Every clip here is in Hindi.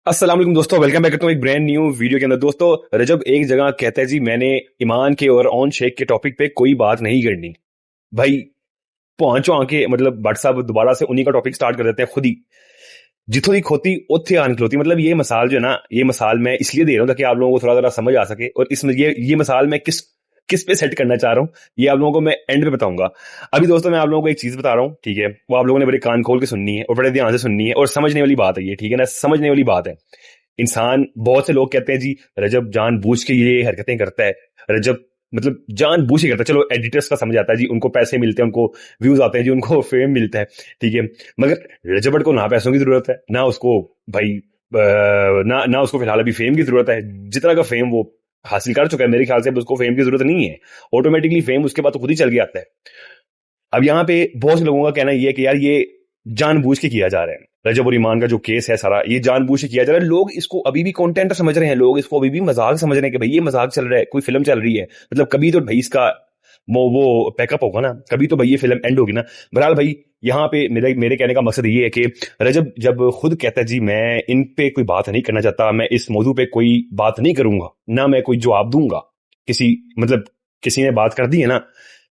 अस्सलाम वालेकुम दोस्तों, वेलकम बैक करता हूँ एक ब्रांड न्यू वीडियो के अंदर। दोस्तों, रजब एक जगह कहता है जी मैंने ईमान के और ऑन शेख के टॉपिक पे कोई बात नहीं करनी। भाई पहुंचो आके मतलब व्हाट्सएप दोबारा से उन्हीं का टॉपिक स्टार्ट कर देते हैं खुद ही। जिथों दी खोती उत्थे आन खलोती। मतलब ये मिसाल जो है ना, ये मिसाल मैं इसलिए दे रहा हूँ ताकि आप लोगों को थोड़ा थोड़ा समझ आ सके। और इसमें ये मिसाल मैं किस किस पे सेट करना चाह रहा हूँ, ये आप लोगों को मैं एंड पे बताऊंगा। अभी दोस्तों मैं आप लोगों को एक चीज बता रहा हूँ, ठीक है? वो आप लोगों ने बड़े कान खोल के सुननी है और बड़े ध्यान से सुननी है और समझने वाली बात है ये, ठीक है ना? समझने वाली बात है। इंसान, बहुत से लोग कहते हैं जी रजब जानबूझ के ये हरकतें करता है। रजब मतलब जानबूझ के करता है। चलो एडिटर्स का समझ आता है जी, उनको पैसे मिलते हैं, उनको व्यूज आते हैं जी, उनको फेम मिलता है, ठीक है। मगर रजबट को ना पैसों की जरूरत है ना उसको, भाई ना ना उसको फिलहाल अभी फेम की जरूरत है। जितना का फेम वो हासिल कर चुका है, मेरे ख्याल से अब उसको फेम की जरूरत नहीं है। ऑटोमेटिकली फेम उसके बाद तो खुद ही चल के आता है। अब यहाँ पे बहुत से लोगों का कहना ये है कि यार ये जानबूझ के किया जा रहा है। रजब और ईमान का जो केस है सारा, ये जानबूझ के किया जा रहा है। लोग इसको अभी भी कंटेंट समझ रहे हैं, लोग इसको अभी भी मजाक समझ रहे हैं कि भाई ये मजाक चल रहा है, कोई फिल्म चल रही है। मतलब कभी तो भाई इसका वो पैकअप होगा ना, कभी तो भाई ये फिल्म एंड होगी ना। बहरहाल भाई, यहाँ पे मेरे मेरे कहने का मकसद ये है कि रजब जब खुद कहता है जी मैं इन पे कोई बात नहीं करना चाहता, मैं इस मौजू पे कोई बात नहीं करूंगा, ना मैं कोई जवाब दूंगा किसी, मतलब किसी ने बात कर दी है ना,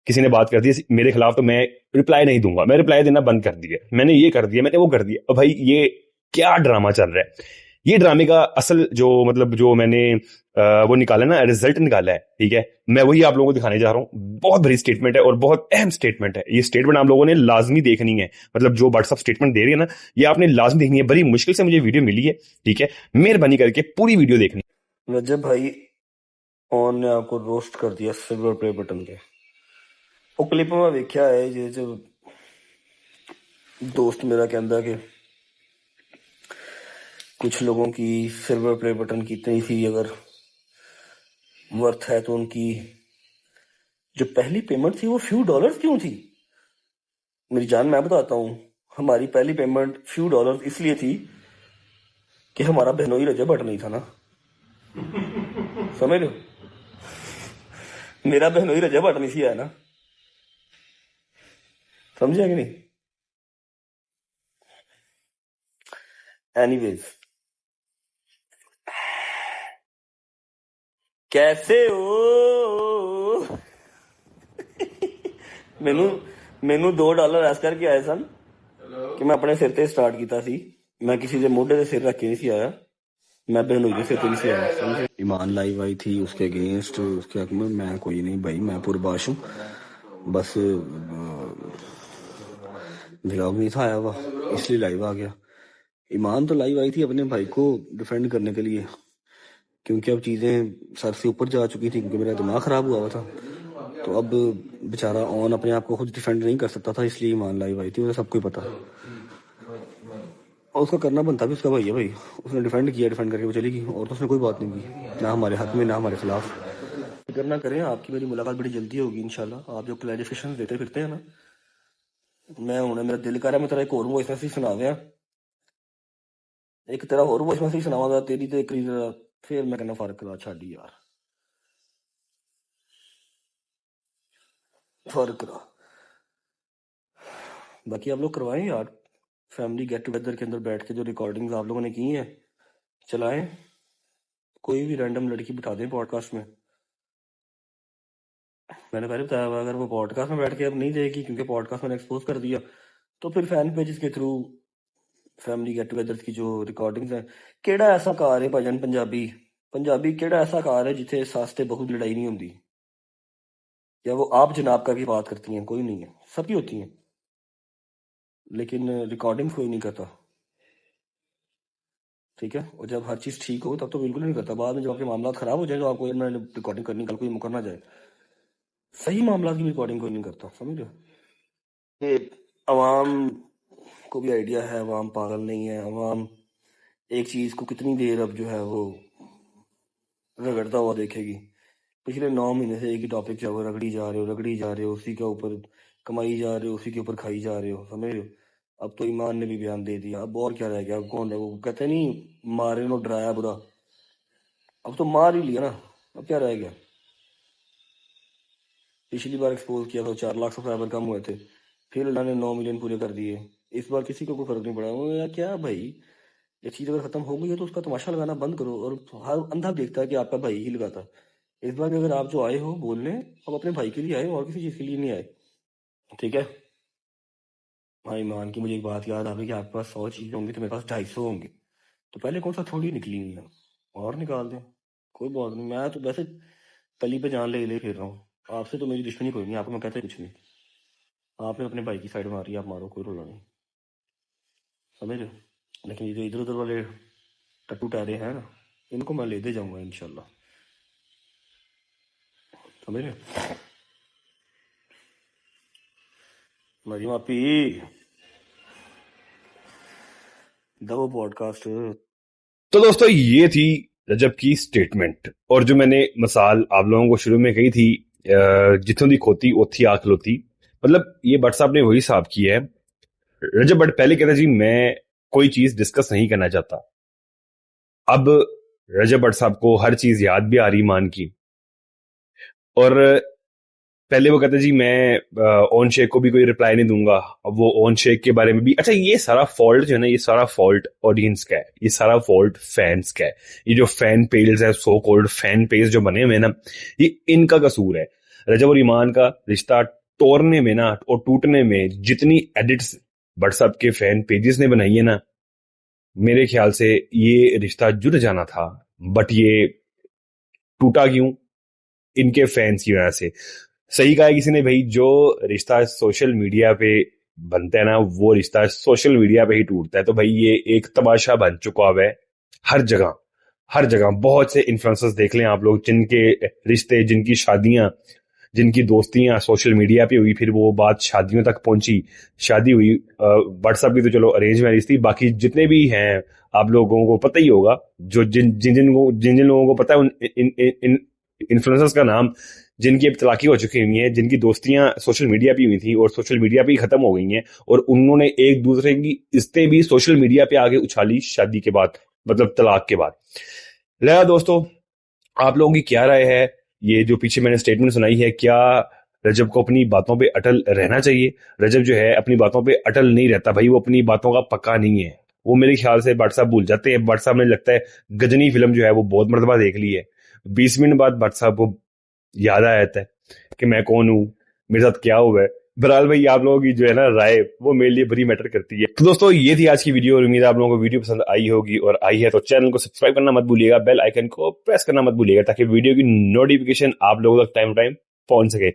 किसी ने बात कर दी है मेरे खिलाफ, तो मैं रिप्लाई नहीं दूंगा। मैं रिप्लाई देना बंद कर दिया, मैंने ये कर दिया, मैंने वो कर दिया। अब भाई ये क्या ड्रामा चल रहा है? ये ड्रामे का असल जो मतलब जो मैंने वो निकाला ना, रिजल्ट निकाला है, ठीक है, मैं वही आप लोगों को दिखाने जा रहा हूँ। बहुत बड़ी स्टेटमेंट है और बहुत अहम स्टेटमेंट है। ये स्टेटमेंट आप लोगों ने लाजमी देखनी है। मतलब जो व्हाट्सअप स्टेटमेंट दे रही है ना, ये आपने लाजमी देखनी है। बड़ी मुश्किल से मुझे वीडियो मिली है, ठीक है, मेहरबानी करके पूरी वीडियो देखनी। रजब भाई ऑन ने आपको रोस्ट कर दिया सिल्वर प्ले बटन के। ਉਹ ਕਲਿੱਪ ਮੈਂ ਵੇਖਿਆ ਹੈ ਜਿਹਦੇ ਚ दोस्त मेरा कहता कि कुछ लोगों की सिल्वर प्ले बटन की इतनी सी अगर वर्थ है तो उनकी जो पहली पेमेंट थी वो फ्यू डॉलर्स क्यों थी। मेरी जान, मैं बताता हूँ, हमारी पहली पेमेंट फ्यू डॉलर्स इसलिए थी कि हमारा बहनोई रजब बट नहीं था ना, समझ लो। मेरा बहनोई रजब बट नहीं सी है ना, समझे कि नहीं। एनीवेज, कैसे हो। ਮੈਨੂੰ ਮੈਨੂੰ $2 ਐਸ ਕਰਕੇ ਆਏ ਸਨ ਕਿ ਮੈਂ ਆਪਣੇ ਸਿਰ ਤੇ ਸਟਾਰਟ ਕੀਤਾ ਸੀ। मैं किसी के मोढे से सिर रख के नहीं सी आया, मैं बहनोई के सिर पे नहीं सी आया, समझे। ईमान लाइव आई थी उसके अगेंस्ट, उसके हक में मैं कोई नहीं भाई, मैं पुरबाश हूँ। बस व्लॉग नहीं था आया हुआ इसलिए लाइव आ गया। ईमान तो लाइव आई थी अपने भाई को डिफेंड करने के लिए, क्योंकि अब चीज़ें सर से ऊपर जा चुकी थी, क्योंकि मेरा दिमाग ख़राब हुआ था। तो अब बेचारा ऑन अपने आप को खुद डिफेंड नहीं कर सकता था, इसलिए ईमान लाइव आई थी, उसे सबको ही पता। और उसका करना बनता भी उसका भाई है भाई, उसने डिफेंड किया, डिफेंड करके वो चली गई, और तो उसने कोई बात नहीं की, ना हमारे हक में ना हमारे खिलाफ। फिक्र ना करें, आपकी मेरी मुलाकात बड़ी जल्दी होगी इंशाल्लाह। आप जो क्लैरिफिकेशन देते फिरते हैं ना, मैं हूं, मेरा दिल कर रहा है मैं तेरा एक और वॉइस मैसेज सुना दिया, एक तेरा और वॉइस मैसेज सुनावा तेरी तो एक फिर मैं कहना फर्क करा छाड़ी यार, फर्क करा। बाकी आप लोग करवाएं यार, फैमिली गेट टुगेदर के अंदर बैठ के जो रिकॉर्डिंग्स आप लोगों ने की हैं चलाएं, कोई भी रैंडम लड़की बिठा दें पॉडकास्ट में। मैंने पहले बताया हुआ, अगर वो पॉडकास्ट में बैठ के अब नहीं देगी क्योंकि पॉडकास्ट मैंने एक्सपोज कर दिया, तो फिर फैन पेजेस के थ्रू फैमिली गेट टुगेदर की जो रिकॉर्डिंग्स हैं। केड़ा ऐसा कार है भजन पंजाबी पंजाबी केड़ा ऐसा कार है जिथे सास ते बहू लड़ाई नहीं होती, या वो आप जनाब करके बात करती हैं, कोई नहीं है, सबकी होती हैं, लेकिन रिकॉर्डिंग कोई नहीं करता, ठीक है। और जब हर चीज ठीक हो तब तो बिल्कुल नहीं करता, बाद में जब आपके मामला खराब हो जाए तो आपको मैंने रिकॉर्डिंग करनी, कल कोई मुकर ना जाए, सही मामला की रिकॉर्डिंग कोई नहीं करता, समझ रहे हो। ये अवाम को भी आइडिया है, अवाम पागल नहीं है, अवाम एक चीज को कितनी देर अब जो है वो रगड़ता हुआ देखेगी। पिछले 9 महीने से एक ही टॉपिक है, वो रगड़ी जा रहे हो, रगड़ी जा रहे हो, उसी के ऊपर कमाई जा रहे हो, उसी के ऊपर खाई जा रहे हो, समझ रहे हो। अब तो ईमान ने भी बयान दे दिया, अब और क्या रह गया, अब कौन है वो, कहते नहीं मारे नो डराया बुरा, अब तो मार ही लिया ना, अब क्या रह गया। पिछली बार एक्सपोज किया तो 4 लाख सब्सक्राइबर कम हुए थे, फिर अल्लाह ने 9 मिलियन पूरे कर दिए, इस बार किसी को कोई फर्क नहीं पड़ा। वो यार क्या भाई, ये चीज अगर खत्म हो गई है तो उसका तमाशा लगाना बंद करो। और हर अंधा देखता है कि आपका भाई ही लगाता है। इस बार भी अगर आप जो आए हो बोलने, आप अपने भाई के लिए आए और किसी चीज के लिए नहीं आए, ठीक है? भाई मान की मुझे एक बात याद आ गई कि आपके पास 100 चीजें होंगी तो मेरे पास 250 होंगे, तो पहले कौन सा थोड़ी निकली हुई है, और निकाल दें। कोई बात नहीं, मैं तो वैसे तली पे जान ले ले फिर रहा हूँ। आपसे तो मेरी दुश्मनी कोई नहीं, आपको मैं कहता ही कुछ नहीं। आपने अपने भाई की साइड मारी, आप मारो, कोई रोला नहीं, समझ रहे हो? लेकिन ये जो इधर उधर वाले टट्टू टहरे हैं ना, इनको मैं ले दे जाऊंगा इंशाल्लाह, समझ रहे हो? मरी मापी दो पॉडकास्ट। तो दोस्तों ये थी रजब की स्टेटमेंट, और जो मैंने मिसाल आप लोगों को शुरू में कही थी, जितों दी खोती ओथी आंख लोती, मतलब ये भट्ट साहब ने वही साहब की है। रजब भट्ट पहले कहता जी मैं कोई चीज डिस्कस नहीं करना चाहता। अब रजब भट्ट साहब को हर चीज याद भी आ रही मान की, और पहले वो कहते जी मैं ओन शेख को भी कोई रिप्लाई नहीं दूंगा। अब वो ओन शेख के बारे में भी, अच्छा ये सारा फॉल्ट जो है ना, ये सारा फॉल्ट ऑडियंस का है, ये सारा फॉल्ट फैंस का है। ये जो फैन पेज है, सो कॉल्ड फैन पेज जो बने हुए ना, ये इनका कसूर है। रजब और ईमान का रिश्ता तोड़ने में ना और टूटने में जितनी एडिट्स व्हाट्सएप के फैन पेजेस ने बनाई है ना, मेरे ख्याल से ये रिश्ता जुड़ जाना था, बट ये टूटा क्यों? इनके फैंस की वजह से। सही कहा है किसी ने भाई, जो रिश्ता सोशल मीडिया पे बनता है ना, वो रिश्ता सोशल मीडिया पे ही टूटता है। तो भाई ये एक तमाशा बन चुका हुआ है हर जगह, हर जगह। बहुत से इन्फ्लुएंसर्स देख लें आप लोग, जिनके रिश्ते, जिनकी शादियां, जिनकी दोस्तियां सोशल मीडिया पे हुई, फिर वो बात शादियों तक पहुंची, शादी हुई। व्हाट्सएप की तो चलो अरेंज मैरिज थी, बाकी जितने भी हैं आप लोगों को पता ही होगा, जो जिन जिन लोगों को पता है उन इन इन्फ्लुएंसर्स का नाम, जिनकी अब तलाकी हो चुकी हुई है, जिनकी दोस्तियां सोशल मीडिया पे हुई थी और सोशल मीडिया पे ही खत्म हो गई हैं, और उन्होंने एक दूसरे की इज्जतें भी सोशल मीडिया पे आगे उछाली शादी के बाद, मतलब तलाक के बाद। लिहाजा दोस्तों, आप लोगों की क्या राय है? ये जो पीछे मैंने स्टेटमेंट सुनाई है, क्या रजब को अपनी बातों पे अटल रहना चाहिए? रजब जो है अपनी बातों पे अटल नहीं रहता भाई, वो अपनी बातों का पक्का नहीं है। वो मेरे ख्याल से भट्ट साहब भूल जाते हैं। भट्ट साहब ने लगता है गजनी फिल्म जो है वो बहुत मरतबा देख ली है। 20 मिनट बाद भट्ट साहब को याद आ जाता है कि मैं कौन हूँ, मेरे साथ क्या हुआ है। बहरहाल भाई, आप लोगों की जो है ना राय, वो मेरे लिए बड़ी मैटर करती है। तो दोस्तों ये थी आज की वीडियो, और उम्मीद है आप लोगों को वीडियो पसंद आई होगी, और आई है तो चैनल को सब्सक्राइब करना मत भूलिएगा, बेल आइकन को प्रेस करना मत भूलिएगा, ताकि वीडियो की नोटिफिकेशन आप लोगों तक टाइम टाइम पहुंच सके।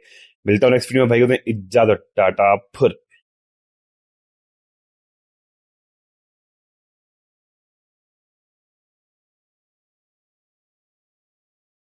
मिलता हूं नेक्स्ट वीडियो में भाई, होते हैं इजाजत, टाटा फिर।